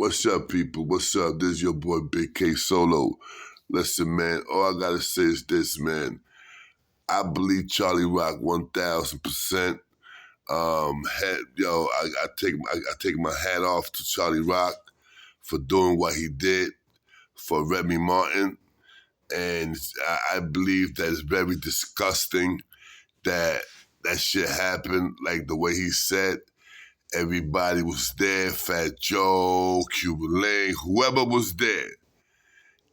What's up, people? What's up? This is your boy Big K Solo. Listen, man, all I gotta say is this, man. I believe Charlie Rock 1,000%. I take my hat off to Charlie Rock for doing what he did for Remy Martin, and I believe that it's very disgusting that shit happened like the way he said. Everybody was there, Fat Joe, Cuban Link, whoever was there,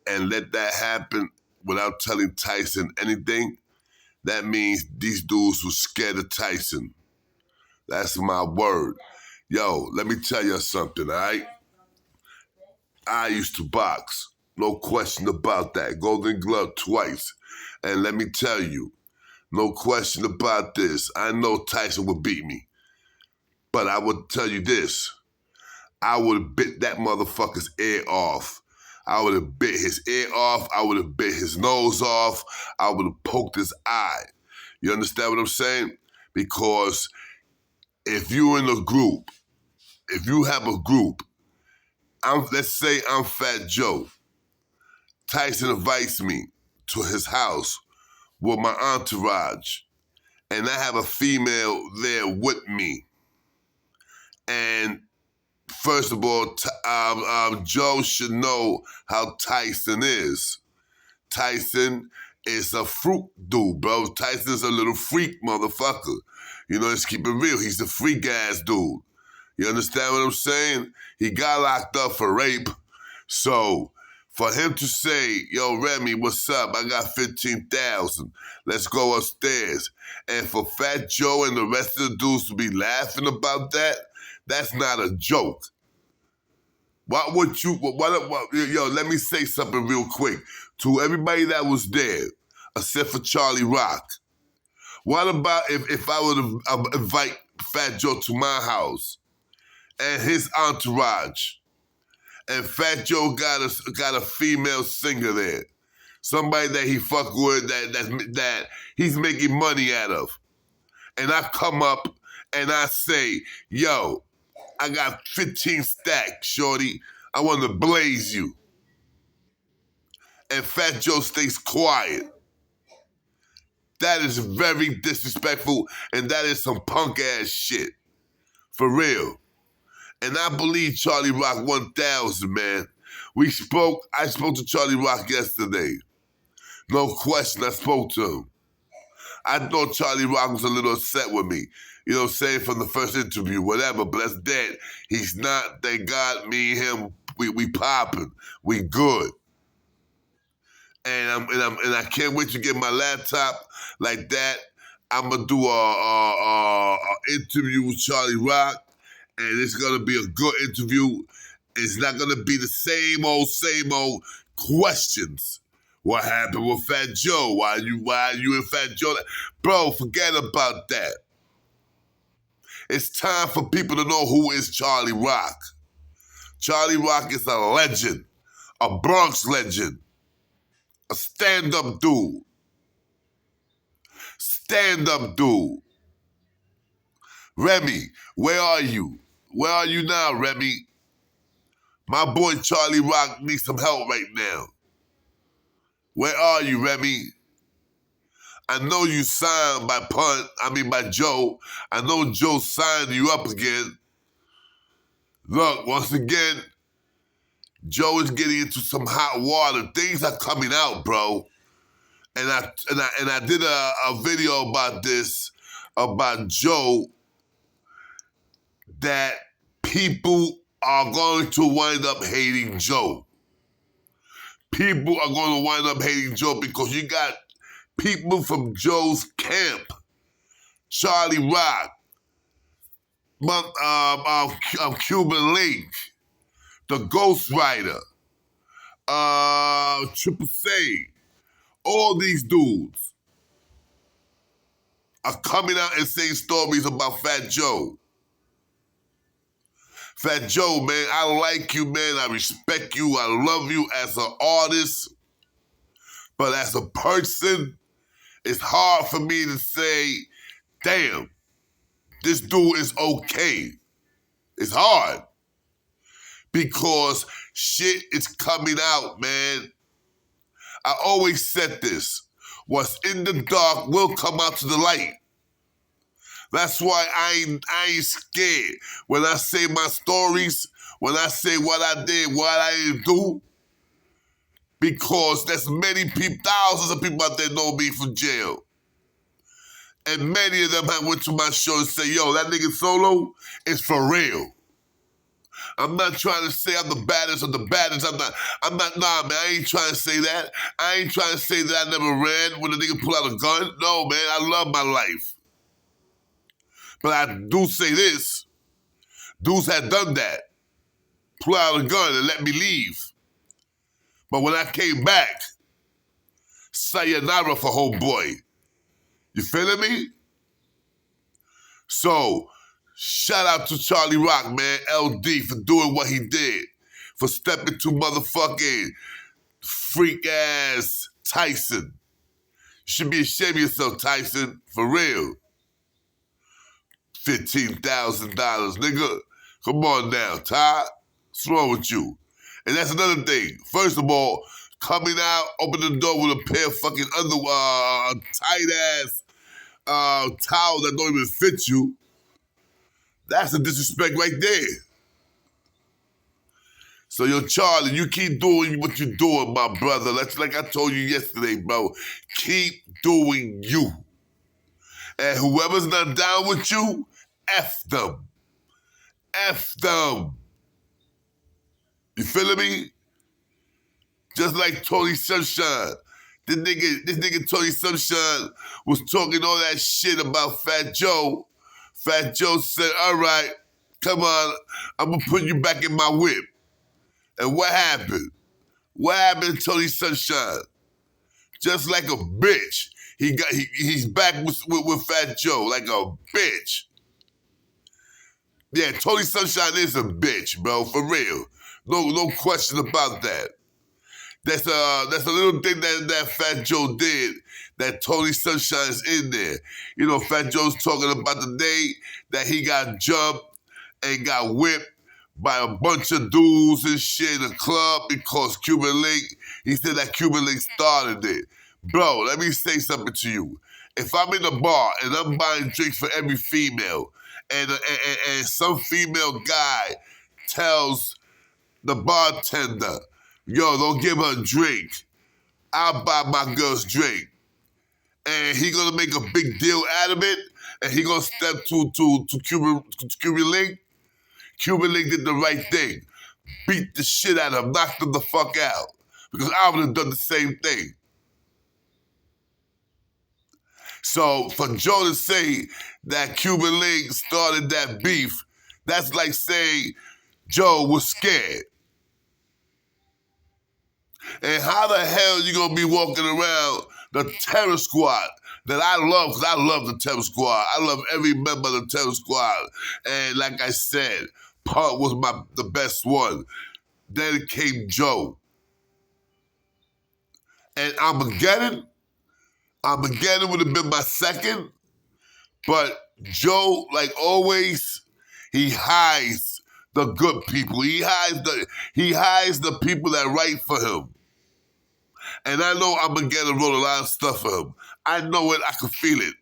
and let that happen without telling Tyson anything. That means these dudes were scared of Tyson. That's my word. Yo, let me tell you something, all right? I used to box. No question about that. Golden Glove twice. And let me tell you, no question about this. I know Tyson would beat me. But I would tell you this. I would have bit that motherfucker's ear off. I would have bit his ear off. I would have bit his nose off. I would have poked his eye. You understand what I'm saying? Because if you're in a group, if you have a group, let's say I'm Fat Joe. Tyson invites me to his house with my entourage, and I have a female there with me. And first of all, Joe should know how Tyson is. Tyson is a fruit dude, bro. Tyson's a little freak motherfucker. You know, let's keep it real. He's a freak-ass dude. You understand what I'm saying? He got locked up for rape. So for him to say, yo, Remy, what's up? I got 15,000. Let's go upstairs. And for Fat Joe and the rest of the dudes to be laughing about that, that's not a joke. What would you, yo, let me say something real quick. To everybody that was there, except for Charlie Rock, what about if I would have invite Fat Joe to my house and his entourage, and Fat Joe got a female singer there, somebody that he fuck with that he's making money out of, and I come up and I say, yo, I got 15 stacks, shorty. I want to blaze you. And Fat Joe stays quiet. That is very disrespectful, and that is some punk-ass shit. For real. And I believe Charlie Rock 1,000, man. I spoke to Charlie Rock yesterday. No question, I spoke to him. I thought Charlie Rock was a little upset with me. You know what I'm saying, from the first interview, whatever, but that's dead. He's not, thank God, me and him, we popping. We good. And I can't wait to get my laptop like that. I'm gonna do a interview with Charlie Rock, and it's gonna be a good interview. It's not gonna be the same old questions. What happened with Fat Joe? Why you and Fat Joe? Bro, forget about that. It's time for people to know who is Charlie Rock. Charlie Rock is a legend, a Bronx legend, a stand-up dude. Stand-up dude. Remy, where are you? Where are you now, Remy? My boy Charlie Rock needs some help right now. Where are you, Remy? I know you signed by Joe. I know Joe signed you up again. Look, once again, Joe is getting into some hot water. Things are coming out, bro. And I did a video about this, about Joe, that people are going to wind up hating Joe. People are going to wind up hating Joe because you got people from Joe's camp, Charlie Rock, Cuban Link, the Ghost Rider, Triple C, all these dudes are coming out and saying stories about Fat Joe. Fat Joe, man, I like you, man. I respect you. I love you as an artist. But as a person, it's hard for me to say, damn, this dude is okay. It's hard. because shit is coming out, man. I always said this. What's in the dark will come out to the light. That's why I ain't scared. When I say my stories, when I say what I did, what I didn't do, because there's many people, thousands of people out there know me from jail. And many of them have went to my show and say, yo, that nigga Solo is for real. I'm not trying to say I'm the baddest of the baddest. Nah, man, I ain't trying to say that. I ain't trying to say that I never ran when a nigga pull out a gun. No, man, I love my life. But I do say this. Dudes had done that. Pull out a gun and let me leave. But when I came back, sayonara for homeboy. You feeling me? So, shout out to Charlie Rock, man, LD, for doing what he did. For stepping to motherfucking freak-ass Tyson. You should be ashamed of yourself, Tyson, for real. $15,000, nigga. Come on now, Ty. What's wrong with you? And that's another thing. First of all, coming out, open the door with a pair of fucking tight-ass towel that don't even fit you. That's a disrespect right there. So, yo, Charlie, you keep doing what you're doing, my brother. That's like I told you yesterday, bro. Keep doing you. And whoever's not down with you, F them. F them. You feeling me? Just like Tony Sunshine. This nigga Tony Sunshine was talking all that shit about Fat Joe. Fat Joe said, all right, come on, I'm gonna put you back in my whip. And what happened? What happened to Tony Sunshine? Just like a bitch. He's back with Fat Joe, like a bitch. Yeah, Tony Sunshine is a bitch, bro, for real. No question about that. That's a little thing that Fat Joe did that Tony Sunshine's in there. You know, Fat Joe's talking about the day that he got jumped and got whipped by a bunch of dudes and shit in a club because Cuban Link, he said that Cuban Link started it. Bro, let me say something to you. If I'm in a bar and I'm buying drinks for every female and some female guy tells the bartender, yo, don't give her a drink, I'll buy my girl's drink. And he gonna make a big deal out of it, and he gonna step to Cuban Link. Cuban Link did the right thing. Beat the shit out of him, knocked him the fuck out. Because I would have done the same thing. So for Joe to say that Cuban Link started that beef, that's like saying Joe was scared. And how the hell you gonna be walking around the Terror Squad that I love, because I love the Terror Squad. I love every member of the Terror Squad. And like I said, Punk was the best one. Then came Joe. And Armageddon would have been my second. But Joe, like always, he hides the good people. He hides the people that write for him. And I know Armageddon wrote a lot of stuff for him. I know it, I can feel it.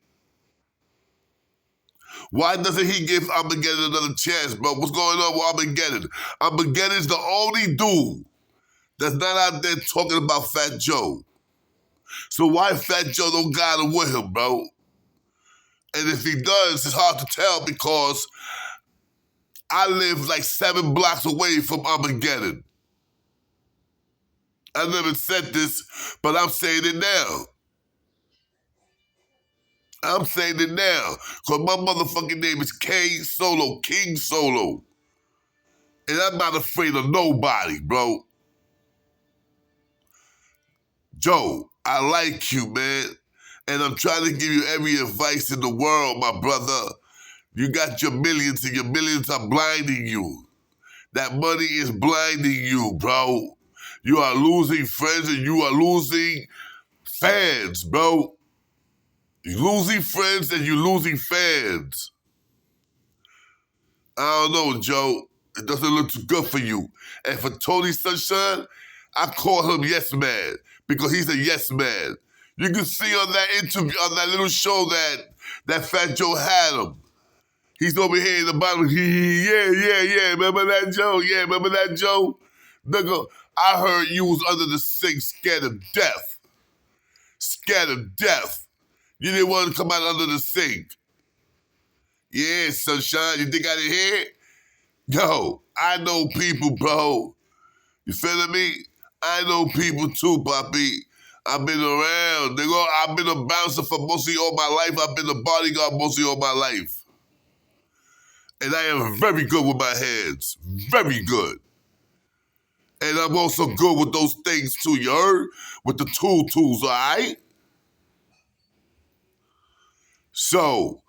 Why doesn't he give Armageddon another chance, bro? What's going on with Armageddon? Armageddon's the only dude that's not out there talking about Fat Joe. So why Fat Joe don't got him with him, bro? And if he does, it's hard to tell because I live like 7 blocks away from Armageddon. I never said this, but I'm saying it now. I'm saying it now. Because my motherfucking name is King Solo. And I'm not afraid of nobody, bro. Joe, I like you, man. And I'm trying to give you every advice in the world, my brother. You got your millions and your millions are blinding you. That money is blinding you, bro. You are losing friends and you are losing fans, bro. You're losing friends and you're losing fans. I don't know, Joe. It doesn't look too good for you. And for Tony Sunshine, I call him Yes Man because he's a yes man. You can see on that interview, on that little show that Fat Joe had him. He's over here in the bottom. Yeah. Remember that, Joe? Yeah, remember that, Joe? Nigga, I heard you was under the sink scared of death. Scared of death. You didn't want to come out under the sink. Yeah, Sunshine, you think I didn't hear it? Yo, I know people, bro. You feeling me? I know people too, Papi. I've been around. Nigga, I've been a bouncer for mostly all my life. I've been a bodyguard mostly all my life. And I am very good with my hands. Very good. And I'm also good with those things too, you heard? With the tools, all right? So,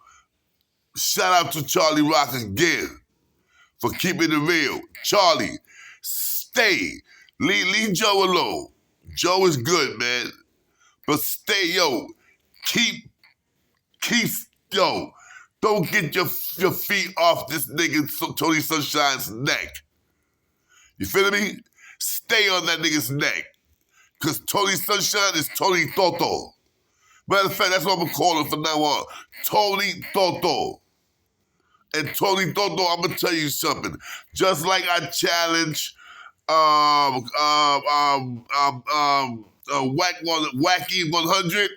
shout out to Charlie Rock again for keeping it real. Charlie, stay. Leave Joe alone. Joe is good, man. But stay, yo. Keep, yo. Don't get your feet off this nigga Tony Sunshine's neck. You feel me? Stay on that nigga's neck. Because Tony Sunshine is Tony Toto. Matter of fact, that's what I'm going to call him from now on. Tony Toto. And Tony Toto, I'm going to tell you something. Just like I challenge Wacky 100,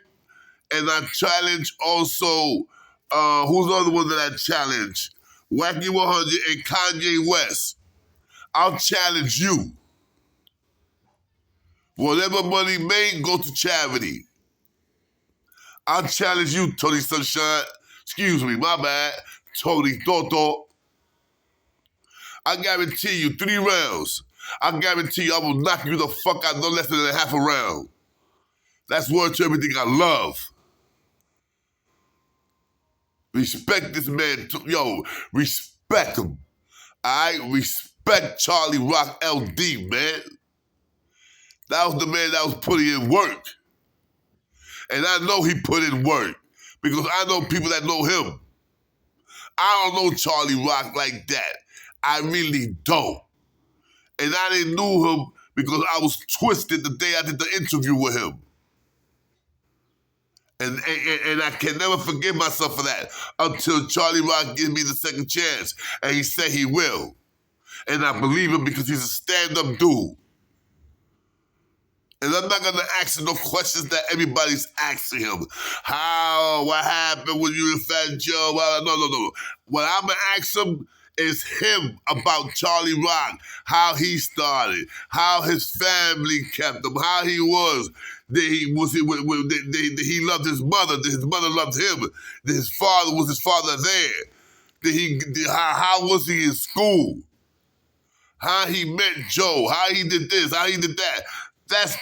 and I challenge also, who's the other one that I challenge? Wacky 100 and Kanye West. I'll challenge you. Whatever money made, go to charity. I'll challenge you, Tony Sunshine. Excuse me, my bad. Tony Toto. I guarantee you 3 rounds. I guarantee you I will knock you the fuck out no less than a half a round. That's word to everything I love. Respect this man. Yo, respect him. I respect Charlie Rock LD, man. That was the man that was putting in work. And I know he put in work because I know people that know him. I don't know Charlie Rock like that. I really don't. And I didn't know him because I was twisted the day I did the interview with him. And I can never forgive myself for that until Charlie Rock gives me the second chance. And he said he will. And I believe him because he's a stand-up dude. And I'm not going to ask him no questions that everybody's asking him. How? What happened with you and Fat Joe? Well, no. What I'm going to ask him is him about Charlie Rock, how he started, how his family kept him, how he was. He loved his mother. His mother loved him. His father there. How was he in school? How he met Joe? How he did this? How he did that? That's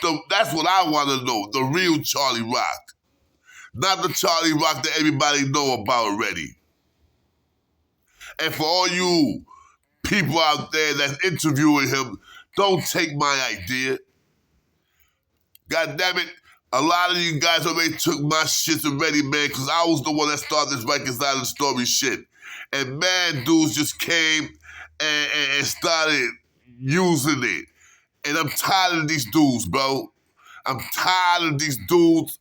what I want to know. The real Charlie Rock, not the Charlie Rock that everybody know about already. And for all you people out there that's interviewing him, don't take my idea. God damn it, a lot of you guys already took my shit already, man, because I was the one that started this reconciling story shit. And man, dudes just came and started using it. And I'm tired of these dudes, bro. I'm tired of these dudes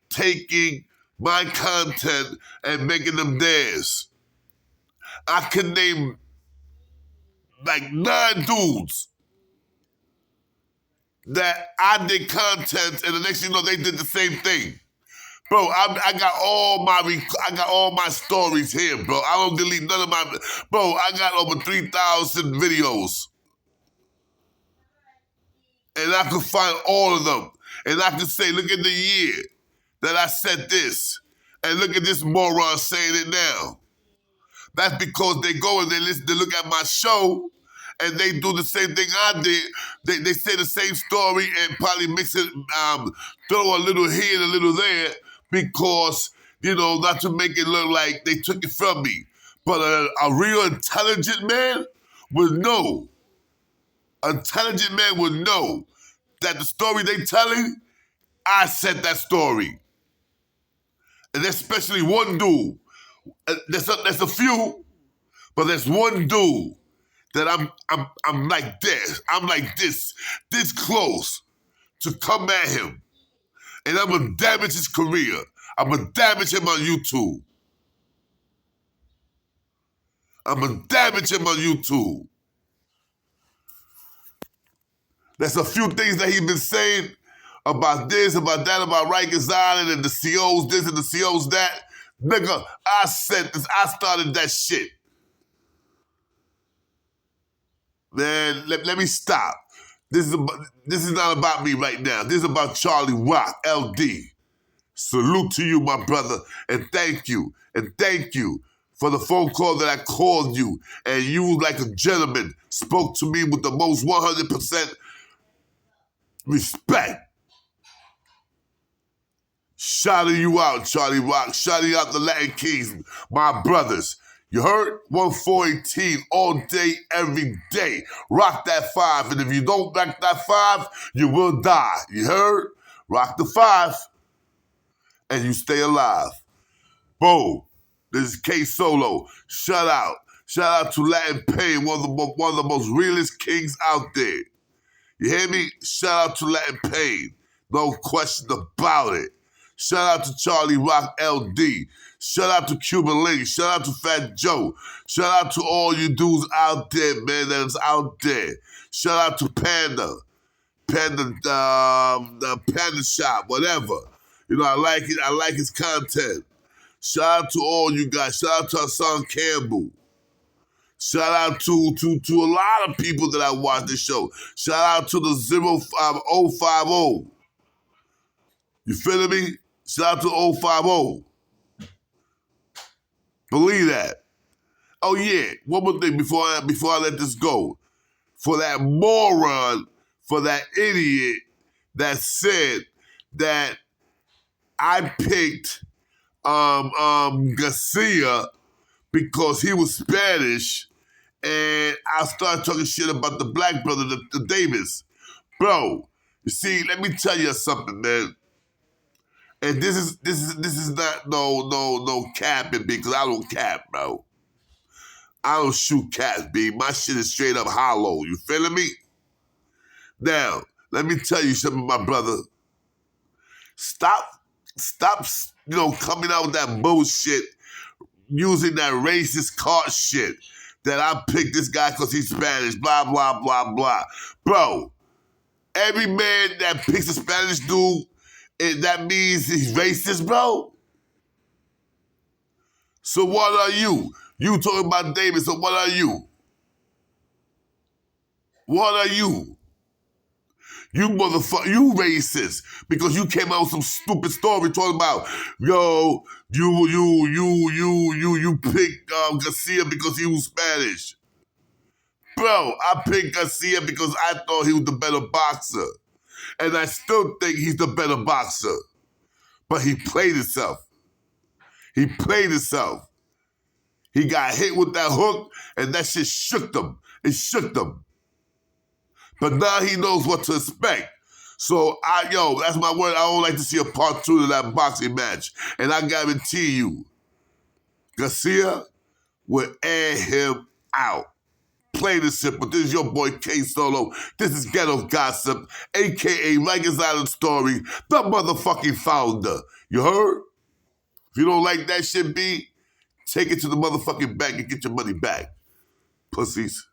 taking my content and making them theirs. I can name like 9 dudes that I did content, and the next thing you know, they did the same thing. Bro, I got all my stories here, bro. I don't delete none of my. Bro, I got over 3,000 videos. And I could find all of them. And I could say, look at the year that I said this. And look at this moron saying it now. That's because they go and they look at my show and they do the same thing I did. They say the same story and probably mix it, throw a little here and a little there because, not to make it look like they took it from me. But a real intelligent man would know. Intelligent man would know that the story they telling, I said that story. And especially one dude. There's a few, but there's one dude that I'm like this. I'm like this close to come at him. And I'm gonna damage his career. I'm gonna damage him on YouTube. I'm gonna damage him on YouTube. There's a few things that he's been saying about this, about that, about Rikers Island and the COs this and the COs that. Nigga, I said this. I started that shit. Man, let me stop. This is not about me right now. This is about Charlie Rock, LD. Salute to you, my brother, and thank you. And thank you for the phone call that I called you. And you, like a gentleman, spoke to me with the most 100% respect. Shouting you out, Charlie Rock. Shouting out the Latin Kings, my brothers. You heard? 1418 all day, every day. Rock that 5. And if you don't rock that 5, you will die. You heard? Rock the 5. And you stay alive. Boom. This is K Solo. Shout out. Shout out to Latin Pain, one of the most realest kings out there. You hear me? Shout out to Latin Pain. No question about it. Shout out to Charlie Rock LD. Shout out to Cuban Link. Shout out to Fat Joe. Shout out to all you dudes out there, man, that's out there. Shout out to Panda. The Panda Shop, whatever. You know, I like it. I like his content. Shout out to all you guys. Shout out to Hassan Campbell. Shout out to a lot of people that I watch this show. Shout out to the 05050. You feeling me? Shout out to 050. Believe that. Oh yeah, one more thing before I let this go. For that moron, for that idiot that said that I picked Garcia because he was Spanish, and I started talking shit about the black brother, the Davis. Bro, you see, let me tell you something, man. And this is not no capping, because I don't cap, bro. I don't shoot cats, B. My shit is straight up hollow. You feeling me? Now, let me tell you something, my brother. Stop, coming out with that bullshit, using that racist card shit that I picked this guy because he's Spanish, blah, blah, blah, blah. Bro, every man that picks a Spanish dude, that means he's racist, bro? So what are you? You talking about David, so what are you? What are you? You motherfucker, you racist, because you came out with some stupid story talking about, yo, you picked Garcia because he was Spanish. Bro, I picked Garcia because I thought he was the better boxer. And I still think he's the better boxer. But he played himself. He played himself. He got hit with that hook, and that shit shook him. It shook him. But now he knows what to expect. So, that's my word. I don't like to see a part 2 of that boxing match. And I guarantee you, Garcia will air him out. Plain and simple. This is your boy K Solo. This is Ghetto Gossip, a.k.a. Rikers Island Story, the motherfucking founder. You heard? If you don't like that shit, B, take it to the motherfucking bank and get your money back. Pussies.